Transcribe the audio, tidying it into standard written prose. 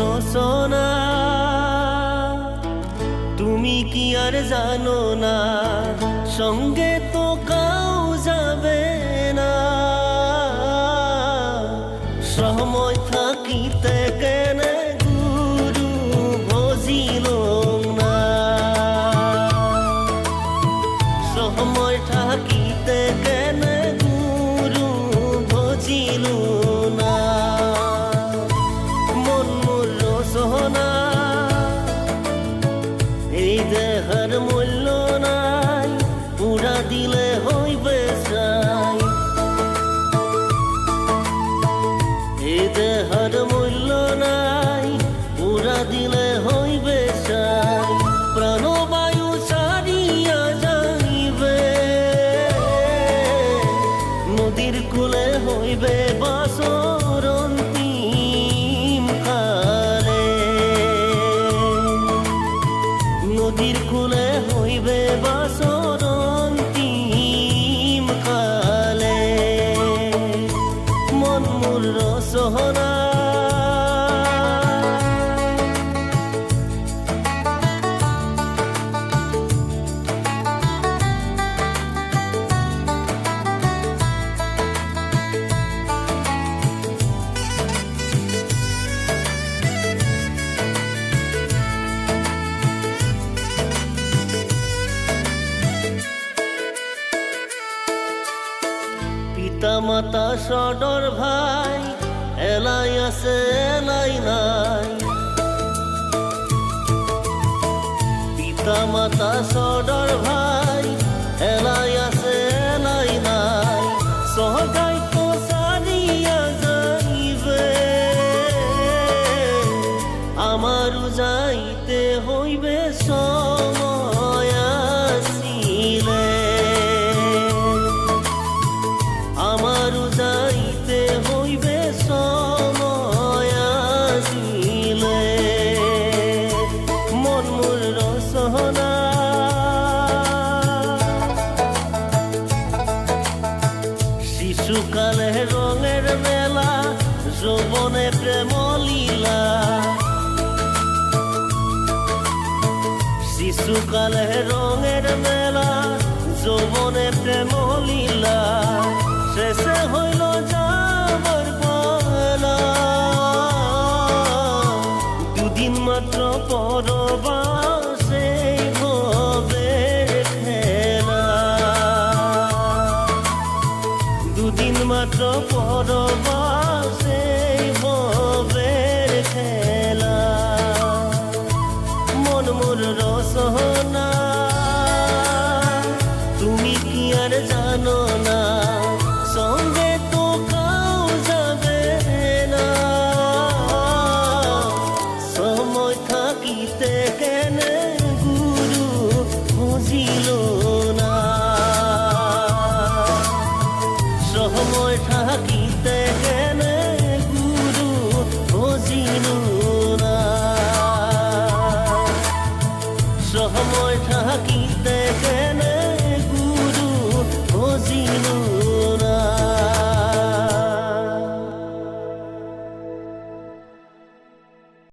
রচনা তুমি কি আর জানো না, সঙ্গে তো কাউ যাবে না। সময় থাকিতে কেনে গুরু ভজিল না, সময় থাকিতে কেনে গুরু ভজিল না। মন মোর রচনা এই দেহের মূল্য নাই, পুরা দিলে হইবে চাই। এই দেহের মূল্য নাই, পুরা দিলে হইবে চাই। প্রাণবায়ু ছাড়িয়া যাইবে, নদীর কূলে হইবে বাসর অন্তিম কালে। নদীর কূলে হইবে বাসর অন্তিম কালে। মন মোর রচনা পিতা মাতা সদর ভাই, এলাই আছে এলাই নাই। পিতা মাতা সদর ভাই, এলাই আছে এলাই নাই। সহগাই তো সারিয়া যাইবে, আমারও যাইতে হইবে সময় আসিলে। আমারও যাইতে হইবে সময় আসিলে। মন মোর রচনা শিশুকালে রঙের মেলা, যৌবনে প্রেম লীলা। শিশুকালে রঙের মেলা, যৌবনে প্রেম লীলা। শেষে হইল যাবার পালা, দুদিন মাত্র পরবাসে ভবের খেলা। দুদিন মাত্র পরবাস